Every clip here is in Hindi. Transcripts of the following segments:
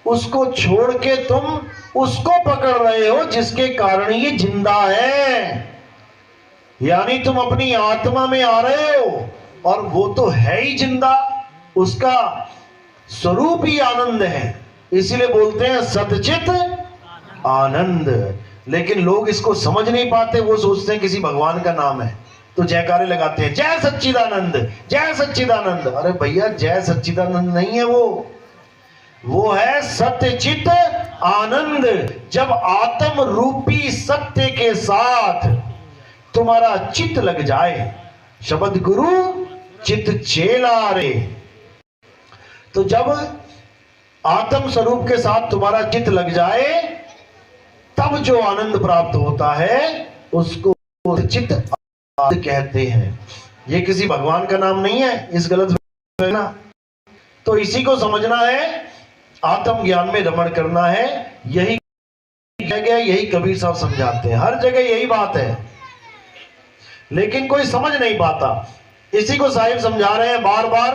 उसको छोड़ के तुम उसको पकड़ रहे हो जिसके कारण ये जिंदा है। यानी तुम अपनी आत्मा में आ रहे हो और वो तो है ही जिंदा, उसका स्वरूप ही आनंद है, इसीलिए बोलते हैं सतचित आनंद। लेकिन लोग इसको समझ नहीं पाते, वो सोचते हैं किसी भगवान का नाम है तो जयकारे लगाते हैं, जय सच्चिदानंद जय सच्चिदानंद। अरे भैया जय सच्चिदानंद नहीं है वो है सत्यचित आनंद। जब आत्म रूपी सत्य के साथ तुम्हारा चित लग जाए, शब्द गुरु चित चेला रे, तो जब आत्म स्वरूप के साथ तुम्हारा चित लग जाए तब जो आनंद प्राप्त होता है उसको चित आनंद कहते हैं। ये किसी भगवान का नाम नहीं है, इस गलत ना। तो इसी को समझना है, आत्म ज्ञान में रमण करना है, यही जगह यही कबीर साहब समझाते हैं, हर जगह यही बात है, लेकिन कोई समझ नहीं पाता। इसी को साहिब समझा रहे हैं बार बार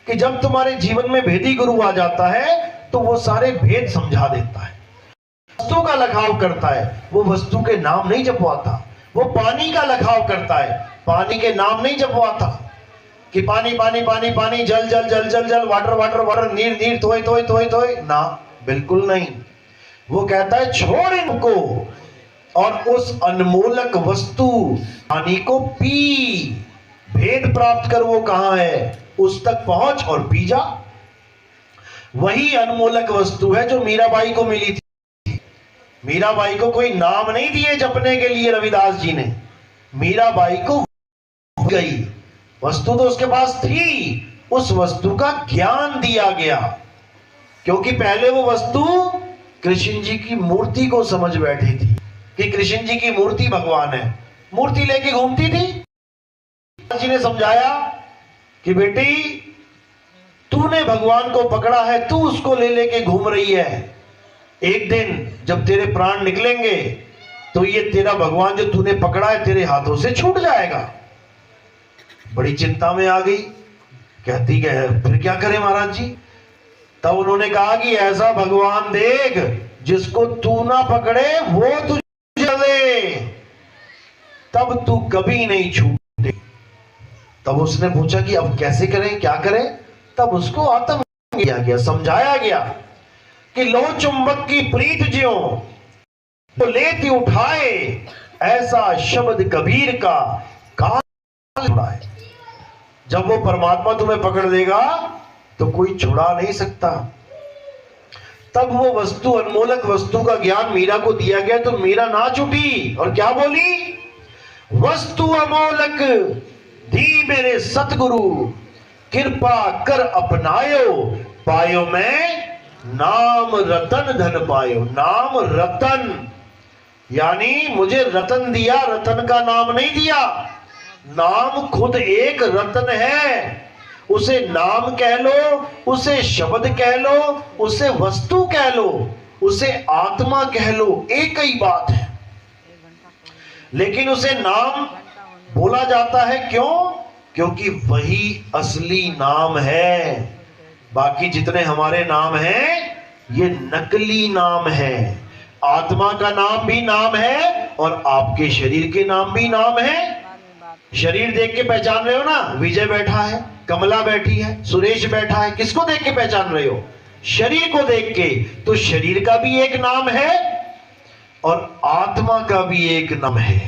कि जब तुम्हारे जीवन में भेदी गुरु आ जाता है तो वो सारे भेद समझा देता है, वस्तु का लखाव करता है, वो वस्तु के नाम नहीं जपवाता। वो पानी का लखाव करता है, पानी के नाम नहीं जपवाता कि पानी पानी पानी पानी, जल जल जल जल जल, वाटर वाटर वाटर, नीर नीर, तोय तोय तोय तोय, ना बिल्कुल नहीं। वो कहता है छोड़ इनको और उस अनमोलक वस्तु पानी को पी, भेद प्राप्त कर वो कहां है उस तक पहुंच और पी जा। वही अनमोलक वस्तु है जो मीराबाई को मिली थी। मीराबाई को कोई नाम नहीं दिए जपने के लिए रविदास जी ने, मीराबाई को गई वस्तु तो उसके पास थी, उस वस्तु का ज्ञान दिया गया, क्योंकि पहले वो वस्तु कृष्ण जी की मूर्ति को समझ बैठी थी कि कृष्ण जी की मूर्ति भगवान है, मूर्ति लेके घूमती थी। जी ने समझाया कि बेटी तूने भगवान को पकड़ा है, तू उसको ले लेके घूम रही है, एक दिन जब तेरे प्राण निकलेंगे तो ये तेरा भगवान जो तूने पकड़ा है तेरे हाथों से छूट जाएगा। बड़ी चिंता में आ गई, कहती है फिर क्या करें महाराज जी। तब उन्होंने कहा कि ऐसा भगवान देख जिसको तू ना पकड़े वो तुझे दे, तब तू कभी नहीं छूटे। तब उसने पूछा कि अब कैसे करें, क्या करें। तब उसको आत्म किया गया, समझाया गया कि लो चुंबक की प्रीत ज्यों तो लेती उठाए, ऐसा शब्द कबीर का काल छुड़ाए। जब वो परमात्मा तुम्हें पकड़ लेगा तो कोई छुड़ा नहीं सकता। तब वो वस्तु, अनमोलक वस्तु का ज्ञान मीरा को दिया गया तो मीरा नाच उठी और क्या बोली, वस्तु अमोलक दी मेरे सतगुरु, कृपा कर अपनायो, पायो मैं नाम रतन धन पायो। नाम रतन यानी मुझे रतन दिया, रतन का नाम नहीं दिया। नाम खुद एक रतन है, उसे नाम कह लो, उसे शब्द कह लो, उसे वस्तु कह लो, उसे आत्मा कह लो, एक ही बात है। लेकिन उसे नाम बोला जाता है, क्यों? क्योंकि वही असली नाम है। बाकी जितने हमारे नाम हैं ये नकली नाम है। आत्मा का नाम भी नाम है और आपके शरीर के नाम भी नाम है। शरीर देख के पहचान रहे हो ना, विजय बैठा है, कमला बैठी है, सुरेश बैठा है, किसको देख के पहचान रहे हो? शरीर को देख के। तो शरीर का भी एक नाम है और आत्मा का भी एक नाम है।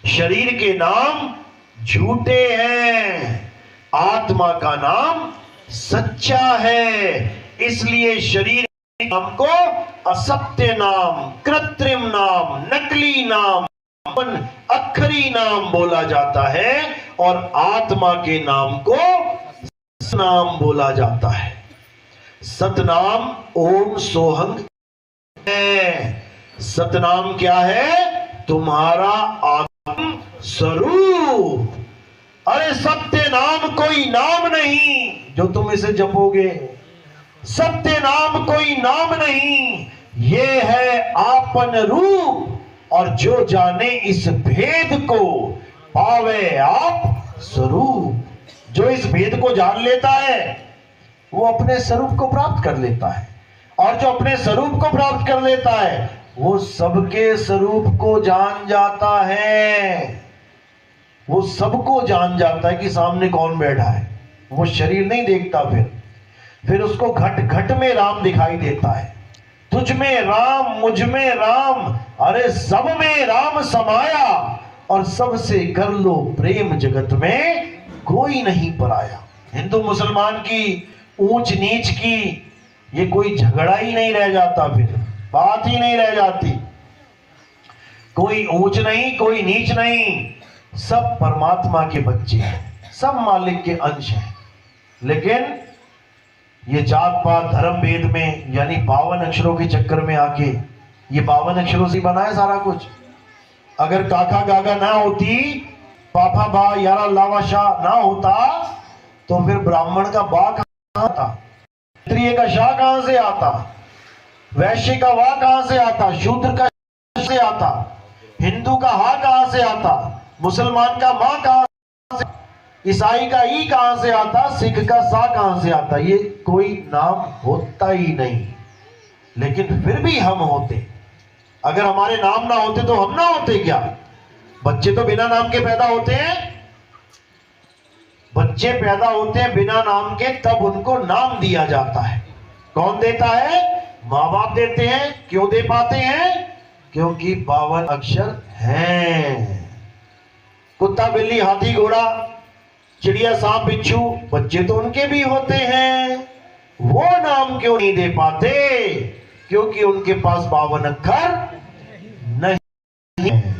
शरीर के नाम झूठे हैं, आत्मा का नाम सच्चा है। इसलिए शरीर नाम को असत्य नाम, कृत्रिम नाम, नकली नाम, अखरी नाम बोला जाता है और आत्मा के नाम को नाम बोला जाता है। सतनाम ओम सोहंग है। सतनाम क्या है? तुम्हारा आत्म स्वरूप। अरे सत्य नाम कोई नाम नहीं जो तुम इसे जपोगे, सत्य नाम कोई नाम नहीं, ये है आपन रूप। और जो जाने इस भेद को पावे आप स्वरूप। जो इस भेद को जान लेता है वो अपने स्वरूप को प्राप्त कर लेता है। और जो अपने स्वरूप को प्राप्त कर लेता है वो सबके स्वरूप को जान जाता है। वो सबको जान जाता है कि सामने कौन बैठा है। वो शरीर नहीं देखता, फिर उसको घट घट में राम दिखाई देता है। तुझ में राम, मुझ में राम, अरे सब में राम समाया, और सबसे कर लो प्रेम, जगत में कोई नहीं पराया। हिंदू मुसलमान की, ऊंच नीच की ये कोई झगड़ा ही नहीं रह जाता, फिर बात ही नहीं रह जाती। कोई ऊंच नहीं, कोई नीच नहीं, सब परमात्मा के बच्चे हैं, सब मालिक के अंश हैं। लेकिन ये जात पात धर्म भेद में, यानी 52 अक्षरों के चक्कर में आके, ये 52 अक्षरों से बना है सारा कुछ। अगर काका गागा ना होती, पापा बा यारा लावा शाह ना होता, तो फिर ब्राह्मण का बा कहां आता, क्षत्रिय का शाह कहां से आता, वैश्य का वाह कहां से आता, शूद्र का से आता, हिंदू का हा कहां से आता, मुसलमान का मां कहां से, ईसाई का ई कहां से आता, सिख का सा कहां से आता। ये कोई नाम होता ही नहीं। लेकिन फिर भी हम होते। अगर हमारे नाम ना होते तो हम ना होते क्या? बच्चे तो बिना नाम के पैदा होते हैं। बच्चे पैदा होते हैं बिना नाम के, तब उनको नाम दिया जाता है। कौन देता है? माँ बाप देते हैं। क्यों दे पाते हैं? क्योंकि 52 अक्षर हैं। कुत्ता, बिल्ली, हाथी, घोड़ा, चिड़िया, सांप, बिच्छू, बच्चे तो उनके भी होते हैं। वो नाम क्यों नहीं दे पाते? क्योंकि उनके पास 52 अक्षर नहीं है।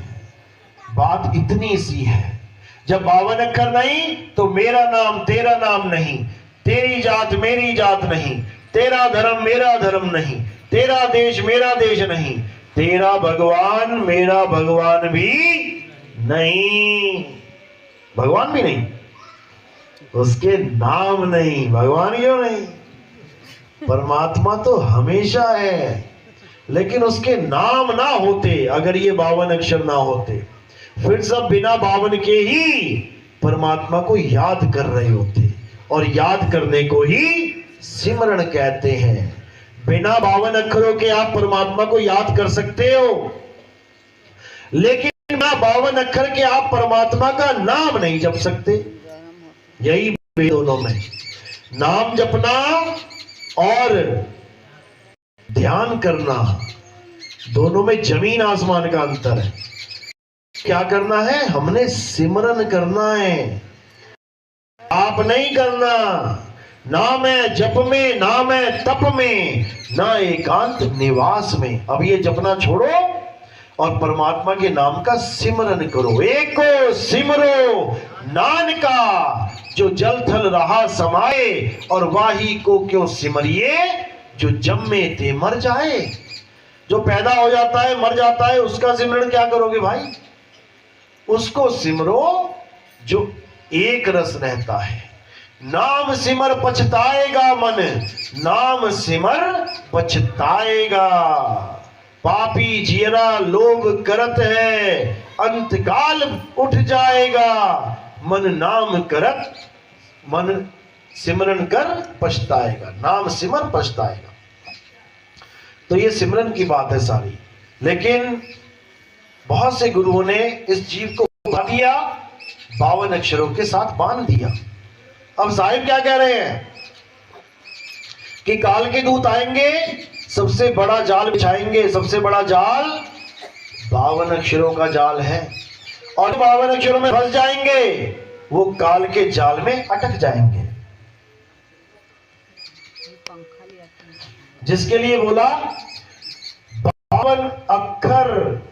बात इतनी सी है। जब 52 अक्षर नहीं तो मेरा नाम तेरा नाम नहीं, तेरी जात मेरी जात नहीं, तेरा धर्म मेरा धर्म नहीं, तेरा देश मेरा देश नहीं, तेरा भगवान मेरा भगवान भी नहीं। भगवान भी नहीं, उसके नाम नहीं। भगवान क्यों नहीं? परमात्मा तो हमेशा है, लेकिन उसके नाम ना होते, अगर ये 52 अक्षर ना होते, फिर सब बिना 52 के ही परमात्मा को याद कर रहे होते। और याद करने को ही सिमरन कहते हैं। बिना 52 अक्षरों के आप परमात्मा को याद कर सकते हो, लेकिन बिना 52 अक्षर के आप परमात्मा का नाम नहीं जप सकते। यही दोनों में, नाम जपना और ध्यान करना, दोनों में जमीन आसमान का अंतर है। क्या करना है? हमने सिमरन करना है, आप नहीं करना। ना मैं जप में, ना मैं तप में, ना एकांत निवास में। अब ये जपना छोड़ो और परमात्मा के नाम का सिमरन करो। एक को सिमरो नानका, जो जल थल रहा समाए, और वाही को क्यों सिमरिए, जो जम्मे ते मर जाए। जो पैदा हो जाता है, मर जाता है, उसका सिमरन क्या करोगे भाई? उसको सिमरो जो एक रस रहता है। नाम सिमर पछताएगा मन, नाम सिमर पछताएगा। पापी जियरा लोभ करत है, अंतकाल उठ जाएगा। मन नाम करत, मन सिमरन कर पछताएगा, नाम सिमर पछताएगा। तो ये सिमरन की बात है सारी। लेकिन बहुत से गुरुओं ने इस जीव को बांध दिया, 52 अक्षरों के साथ बांध दिया। अब साहिब क्या कह रहे हैं कि काल के दूत आएंगे, सबसे बड़ा जाल बिछाएंगे। सबसे बड़ा जाल 52 अक्षरों का जाल है, और 52 अक्षरों में फंस जाएंगे, वो काल के जाल में अटक जाएंगे। जिसके लिए बोला 52 अक्षर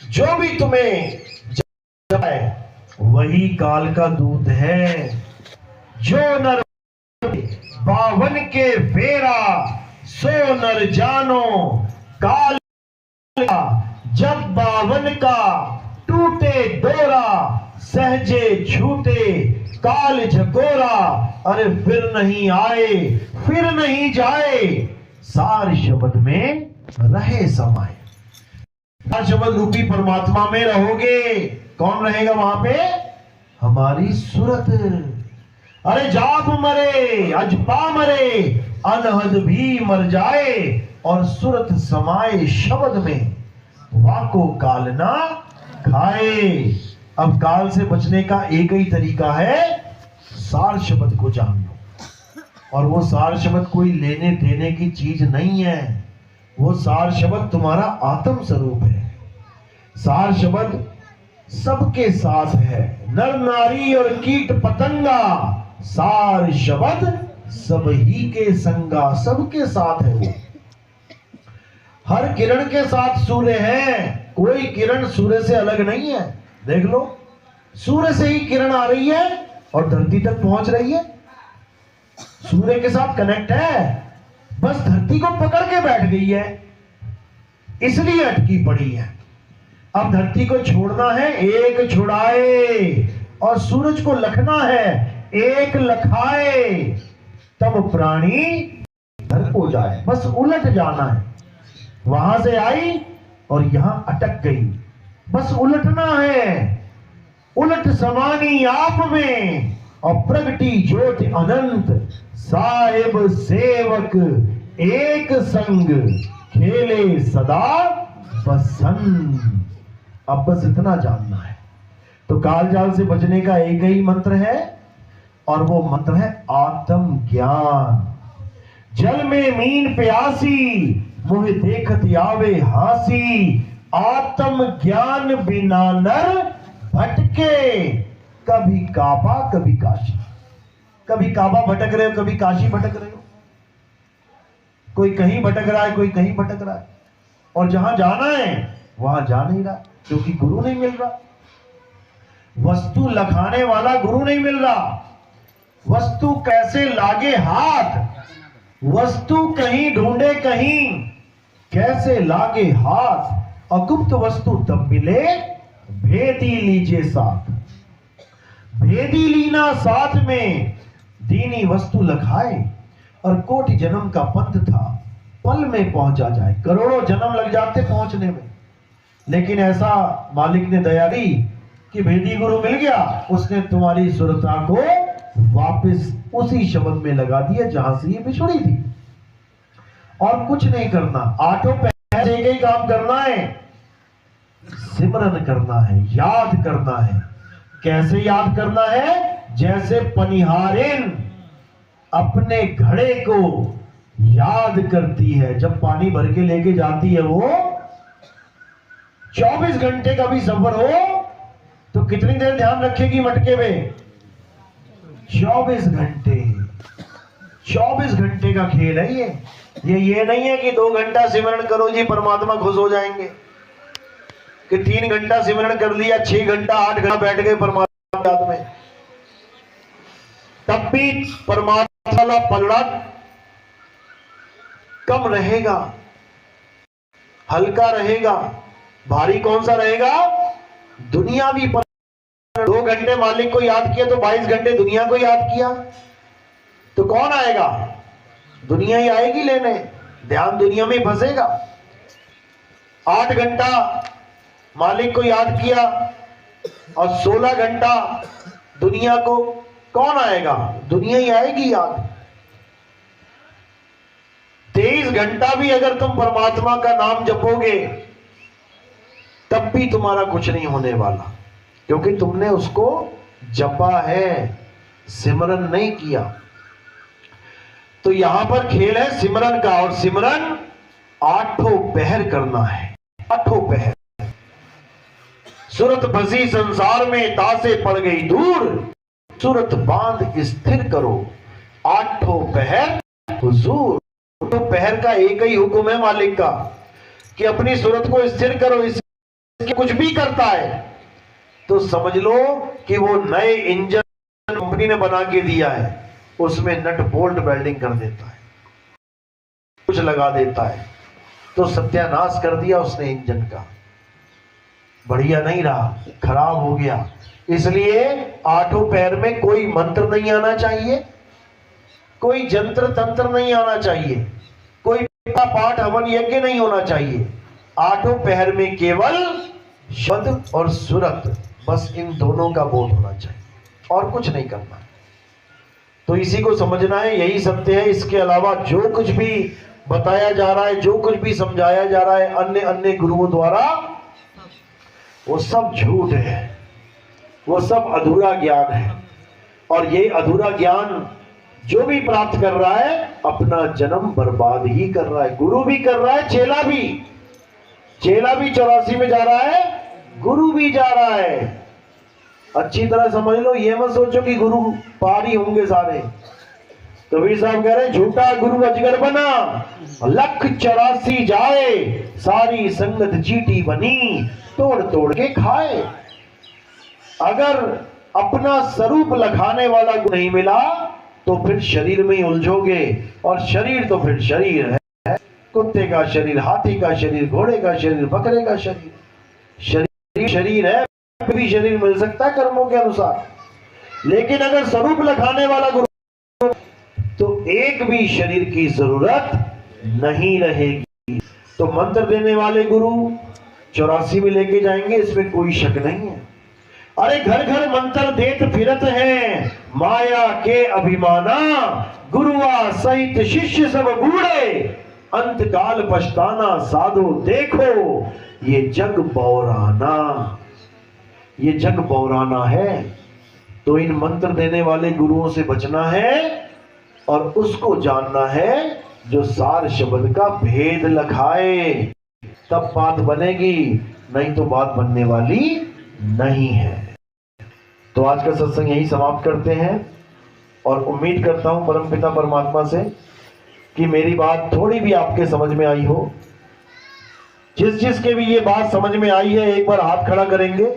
जो भी तुम्हें जाए, वही काल का दूत है। जो नर 52 के फेरा, सो नर जानो काल का। जब 52 का टूटे डोरा, सहजे छूटे काल झकोरा। अरे फिर नहीं आए, फिर नहीं जाए, सार शब्द में रहे समाये। सार शब्द रूपी परमात्मा में रहोगे। कौन रहेगा वहां पे? हमारी सूरत। अरे जाप मरे, अजपा मरे, अनहद भी मर जाए और सुरत समाए शब्द में, वाको काल ना खाए। अब काल से बचने का एक ही तरीका है, सार शब्द को जान लो। और वो सार शब्द कोई लेने देने की चीज नहीं है, वो सार शब्द तुम्हारा आत्म स्वरूप है। सार शब्द सबके साथ है, नर नारी और कीट पतंगा, सार शब्द सब ही के संगा, सबके साथ है वो। हर किरण के साथ सूर्य है, कोई किरण सूर्य से अलग नहीं है। देख लो, सूर्य से ही किरण आ रही है और धरती तक पहुंच रही है, सूर्य के साथ कनेक्ट है, बस धरती को पकड़ के बैठ गई है, इसलिए अटकी पड़ी है। अब धरती को छोड़ना है, एक छुड़ाए, और सूरज को लखना है, एक लखाए, तब प्राणी घर को जाए। बस उलट जाना है, वहां से आई और यहां अटक गई, बस उलटना है। उलट समानी आप में और प्रगटी ज्योति अनंत, साहिब सेवक एक संग, खेले सदा बसंत। अब बस इतना जानना है। तो काल जाल से बचने का एक ही मंत्र है, और वो मंत्र है आत्म ज्ञान। जल में मीन प्यासी, मुझे देखत आवे हासी, आत्म ज्ञान बिना नर भटके। कभी काबा कभी काशी, कभी काबा भटक रहे हो, कभी काशी भटक रहे हो। कोई कहीं भटक रहा है, कोई कहीं भटक रहा है, और जहां जाना है वहां जा नहीं रहा, क्योंकि गुरु नहीं मिल रहा। वस्तु लखाने वाला गुरु नहीं मिल रहा। वस्तु कैसे लागे हाथ, वस्तु कहीं ढूंढे कहीं, कैसे लागे हाथ। अगुप्त वस्तु तब मिले, भेदी लीजिए साथ। भेदी लीना साथ में, दीनी वस्तु लखाए। और कोटि जन्म का पंथ था, पल में पहुंचा जाए। करोड़ों जन्म लग जाते पहुंचने में, लेकिन ऐसा मालिक ने दया दी कि भेदी गुरु मिल गया, उसने तुम्हारी सुरता को वापस उसी शब्द में लगा दिया जहां से ये बिछड़ी थी। और कुछ नहीं करना, आठों पैर एक ही काम करना है, सिमरन करना है, याद करना है। कैसे याद करना है? जैसे पनिहारिन अपने घड़े को याद करती है। जब पानी भर के लेके जाती है वो, 24 घंटे का भी सफर हो तो कितनी देर ध्यान रखेगी मटके में? 24 घंटे। 24 घंटे का खेल है ये नहीं है कि 2 घंटा सिमरन करो जी परमात्मा खुश हो जाएंगे, कि 3 घंटा सिमरन कर लिया, 6 घंटा 8 घंटा बैठ गए परमात्मा याद में, तब भी परमात्मा वाला पलड़ा कम रहेगा, हल्का रहेगा। भारी कौन सा रहेगा? दुनियावी। 2 घंटे मालिक को याद किया तो 22 घंटे दुनिया को याद किया, तो कौन आएगा? दुनिया ही आएगी लेने, ध्यान दुनिया में फंसेगा। 8 घंटा मालिक को याद किया और 16 घंटा दुनिया को, कौन आएगा? दुनिया ही आएगी याद। 23 घंटा भी अगर तुम परमात्मा का नाम जपोगे तब भी तुम्हारा कुछ नहीं होने वाला, क्योंकि तुमने उसको जपा है, सिमरन नहीं किया। तो यहां पर खेल है सिमरन का, और सिमरन 8 पहर करना है। 8 पहर। सूरत फंसी संसार में, तासे पड़ गई दूर, सूरत बांध स्थिर करो, 8 पहर हुजूर। तो पहर का एक ही हुक्म है मालिक का कि अपनी सूरत को स्थिर करो। इसके कुछ भी करता है तो समझ लो कि वो नए इंजन कंपनी ने बना के दिया है, उसमें नट बोल्ट वेल्डिंग कर देता है, कुछ लगा देता है, तो सत्यानाश कर दिया उसने इंजन का। बढ़िया नहीं रहा, खराब हो गया। इसलिए 8 पैर में कोई मंत्र नहीं आना चाहिए, कोई जंत्र तंत्र नहीं आना चाहिए, कोई पाठ हवन यज्ञ नहीं होना चाहिए। 8 पहर में केवल शब्द और सूरत, बस इन दोनों का बोध होना चाहिए, और कुछ नहीं करना। तो इसी को समझना है, यही सत्य है। इसके अलावा जो कुछ भी बताया जा रहा है, जो कुछ भी समझाया जा रहा है अन्य अन्य गुरुओं द्वारा, वो सब झूठ है, वो सब अधूरा ज्ञान है। और ये अधूरा ज्ञान जो भी प्राप्त कर रहा है अपना जन्म बर्बाद ही कर रहा है। गुरु भी कर रहा है, चेला भी 84 में जा रहा है, गुरु भी जा रहा है। अच्छी तरह समझ लो, ये मत सोचो कि गुरु पार ही होंगे सारे। कबीर साहब कह रहे हैं, झूठा गुरु अजगर बना, 184 जाए, सारी संगत चीटी बनी, तोड़ तोड़ के खाए। अगर अपना स्वरूप लखाने वाला गुरु नहीं मिला तो फिर शरीर में ही उलझोगे, और शरीर तो फिर शरीर है, कुत्ते का शरीर, हाथी का शरीर, घोड़े का शरीर, बकरे का शरीर, शरीर शरीर है, भी शरीर मिल सकता है कर्मों के अनुसार। लेकिन अगर स्वरूप लखाने वाला गुरु तो एक भी शरीर की जरूरत नहीं रहेगी। तो मंत्र देने वाले गुरु 84 में लेके जाएंगे, इसमें कोई शक नहीं है। अरे घर घर मंत्र देत फिरत हैं, माया के अभिमाना, गुरुआ सहित शिष्य सब बूढ़े, अंत काल पछताना साधो देखो, ये जग बौराना, ये जग बौराना है। तो इन मंत्र देने वाले गुरुओं से बचना है और उसको जानना है जो सार शब्द का भेद लखाए, तब बात बनेगी, नहीं तो बात बनने वाली नहीं है। तो आज का सत्संग यही समाप्त करते हैं और उम्मीद करता हूं परमपिता परमात्मा से कि मेरी बात थोड़ी भी आपके समझ में आई हो। जिस जिसके भी ये बात समझ में आई है एक बार हाथ खड़ा करेंगे।